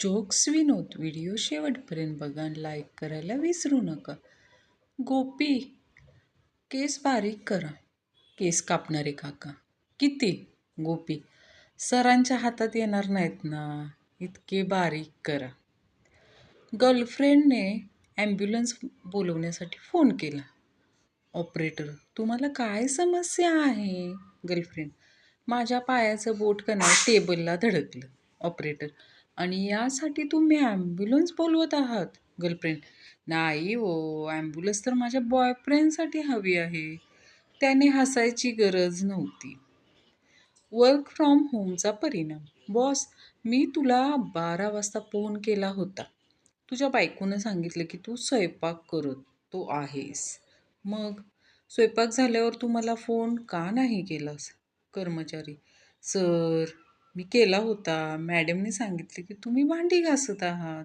Jokes विनोद video शेवटपर्यंत बघा आणि लाईक करायला विसरू नका. गोपी, केस बारीक करा. केस कापणारे काका. किती? गोपी, सरांच्या हातात येणार नाहीत ना, इतके बारीक करा. गर्लफ्रेंडने ॲम्ब्युलन्स बोलवण्यासाठी फोन केला. ऑपरेटर, तुम्हाला काय समस्या आहे? गर्लफ्रेंड, माझ्या पायाचं बोट का नाही टेबलला धडकलं. ऑपरेटर, आणि यासाठी तुम्ही ॲम्ब्युलन्स बोलवत आहात? गर्लफ्रेंड, नाही हो, ॲम्ब्युलन्स तर माझ्या बॉयफ्रेंडसाठी हवी आहे. त्याने हसायची गरज नव्हती. वर्क फ्रॉम होमचा परिणाम. बॉस, मी तुला 12 वाजता फोन केला होता. तुझ्या बायकोनं सांगितलं की तू स्वयंपाक करत तो आहेस. मग स्वयंपाक झाल्यावर तू मला फोन का नाही केलास? कर्मचारी, सर, मी केला होता. मॅडमने सांगितले की तुम्ही भांडी घासत आहात.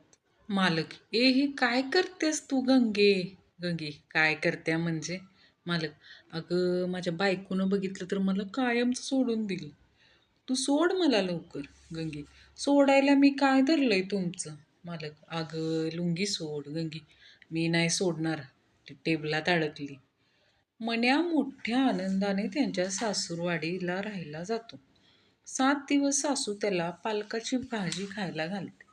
मालक, हे काय करतेस तू गंगे? गंगे, काय करत्या म्हणजे? मालक, अगं माझ्या बायकोनं बघितलं तर मला कायमच सोडून दिलं. तू सोड मला लवकर. गंगे, सोडायला मी काय धरलंय तुमचं? मालक, अगं लुंगी सोड. गंगी, मी नाही सोडणार, ती टेबलात अडकली. मन्या मोठ्या आनंदाने त्यांच्या सासूरवाडीला राहायला जातो. 7 दिवस सासू त्याला पालकाची भाजी खायला घालते.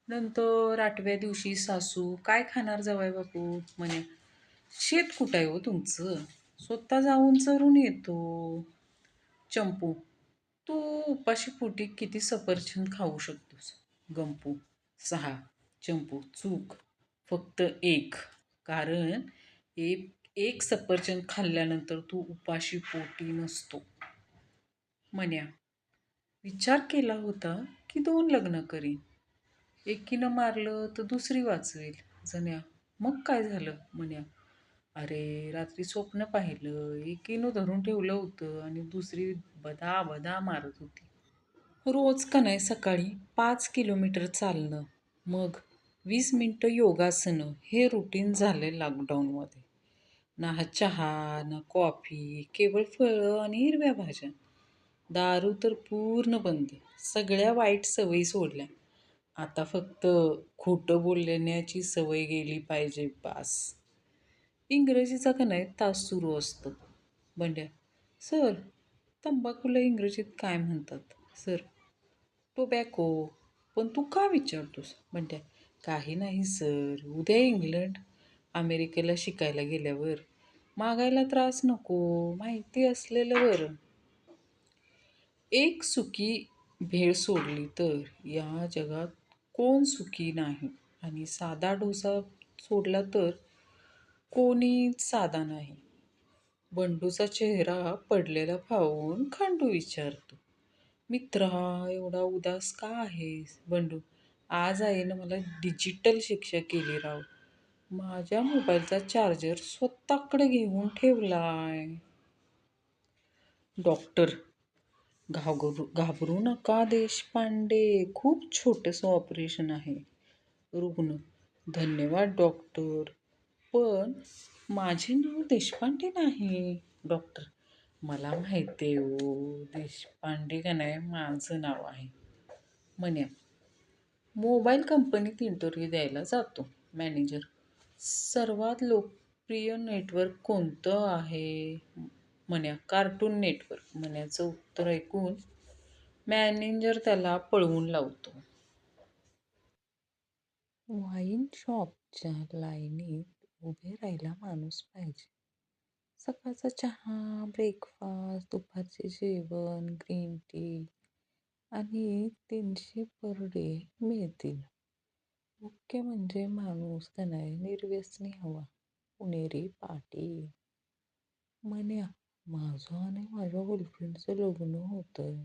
नंतर 8व्या दिवशी सासू, काय खाणार जावई बापू? म्हणे, शेत कुठं आहे हो तुमचं? स्वतः जाऊन चरून येतो. चंपू, तू उपाशी पोटी किती सफरचंद खाऊ शकतोस? गंपू, 6. चंपू, चूक, फक्त एक. कारण एक सफरचंद खाल्ल्यानंतर तू उपाशी पोटी नसतो. म्हण्या, विचार केला होता की 2 लग्न करीन. एकीनं मारलं तर दुसरी वाचवेल. जण्या, मग काय झालं? म्हण्या, अरे रात्री स्वप्न पाहिलं, एकीनं धरून ठेवलं होतं आणि दुसरी बदा बदा मारत होती. रोज का नाही सकाळी 5 किलोमीटर चालणं, मग 20 मिनटं योगासनं, हे रुटीन झाले लॉकडाऊनमध्ये. ना चहा, ना कॉफी, केवळ फळं आणि हिरव्या भाज्या. दारू तर पूर्ण बंद. सगळ्या वाईट सवयी सोडल्या. आता फक्त खोटं बोलण्याची सवय गेली पाहिजे, बास. इंग्रजीचा का नाही तास सुरू असतो. बंड्या, सर, तंबाखूला इंग्रजीत काय म्हणतात? Sir, tobacco. पण तू का विचारतोस? बंड्या, काही नाही सर, उद्या इंग्लंड अमेरिकेला शिकायला गेल्यावर मागायला त्रास नको, माहिती असलेलं बरं. एक सुकी भेळ सोडली तर या जगात कोण सुखी नाही, आणि साधा डोसा सोडला तर कोणीच साधा नाही. बंडूचा चेहरा पडलेला पाहून खंडू विचारतो, मित्रा, एवढा उदास का आहेस? बंडू, आज आईनं मला डिजिटल शिक्षा केली राव. माझ्या मोबाईलचा चार्जर स्वतःकडे घेऊन ठेवलाय. डॉक्टर, घाबरू नका देशपांडे, खूप छोटंसं ऑपरेशन आहे. रुग्ण, धन्यवाद डॉक्टर, पण माझे नाव देशपांडे नाही. डॉक्टर, मला माहिती आहे हो, देशपांडे का नाही माझं नाव आहे. म्हण्या, मोबाईल कंपनीत इंटरव्ह्यू द्यायला जातो. मॅनेजर, सर्वात लोकप्रिय नेटवर्क कोणतं आहे? म्हण्या, कार्टून नेटवर्क. म्हण्याचं उत्तर ऐकून मॅनेजर त्याला पळवून लावतो. वाईन शॉपच्या लाईनीत उभे राहायला माणूस पाहिजे. सकाळचा चहा, ब्रेकफास्ट, दुपारचे जेवण, ग्रीन टी आणि 300 पर डे मिळतील. मुख्य म्हणजे माणूस का नाही निर्व्यसनी हवा. पुणेरी पाटील. म्हण्या, माझं आणि माझ्या गर्लफ्रेंडचं लग्न होतंय.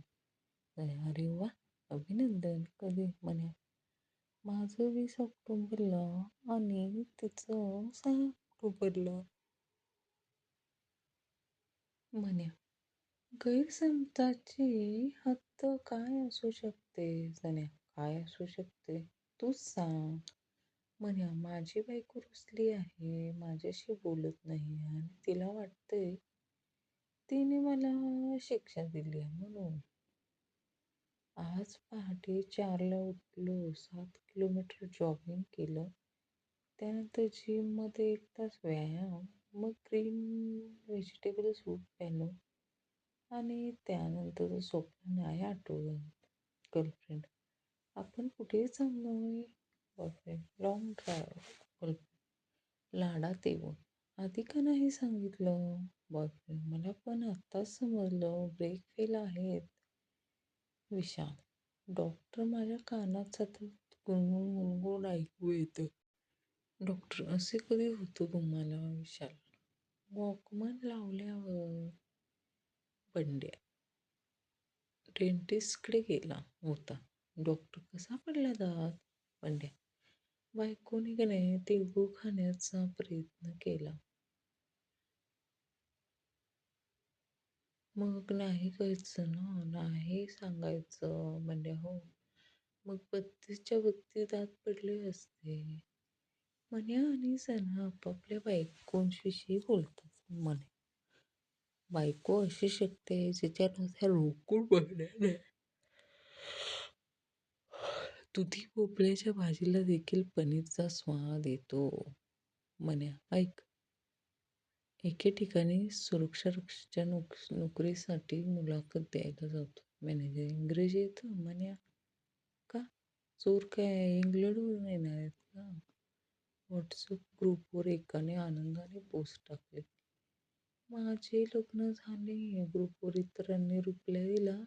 अरे वा, अभिनंदन. कधी? म्हण्या, माझं 20 ऑक्टोबरला आणि तिचं 6 ऑक्टोबरला. म्हण्या, गैरसमजाची हद्द काय असू शकते? जण्या, काय असू शकते? तूच सांग. म्हण्या, माझी बायको रुसली आहे, माझ्याशी बोलत नाही आणि तिला वाटतंय तिने मला शिक्षा दिली आहे म्हणून. आज पहाटे 4ला उठलो, 7 किलोमीटर जॉगिंग केलं. त्यानंतर जिममध्ये 1 तास व्यायाम, मग ग्रीन व्हेजिटेबल सूप प्यालो आणि त्यानंतर झोपलं नाही आठवलं. गर्लफ्रेंड, आपण कुठे चाललोय? Boyfriend, long drive. गर्लफ्रेंड, लाडात येऊन. आधी का नाही सांगितलं? बॉयफ्रेंड, मला पण आत्ताच समजलं, ब्रेक फेल आहेत. विशाल, डॉक्टर, माझ्या कानात सतत गुणगुण गुणगुण ऐकू येतं. डॉक्टर, असे कधी होतं तुम्हाला? विशाल, वॉकमन लावल्यावर. पंड्या, डेंटिस्टकडे गेला होता. डॉक्टर, कसा पडला दात? पंड्या, बायकोने का नाही तिळगुळ खाण्याचा प्रयत्न केला, मग नाही खायचं ना, नाही सांगायचं. पंड्या, हो, मग 32च्या 32 दात पडले असते. मन्या आणि सना आपापल्या बायकोंविषयी बोलतात. म्हणे, बायको अशी शक्ती आहे जिच्यानं त्या रोखून बघण्याने दुधी भोपळ्याच्या भाजीला देखील पनीरचा स्वाद येतो. म्हण्या, ऐक, एके ठिकाणी सुरक्षा रक्षकाच्या नोकरीसाठी मुलाखत द्यायला जातो. मॅनेजर, इंग्रजी येतं? म्हण्या, का? चोर काय इंग्लंडवरून येणार आहेत का? व्हॉट्सअप ग्रुपवर एकाने आनंदाने पोस्ट टाकले, माझे लग्न झाले. ग्रुपवर इतरांनी रिप्लाय दिला,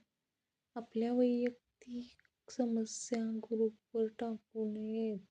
आपल्या वैयक्तिक समस्या ग्रुपवर टाकू नयेत.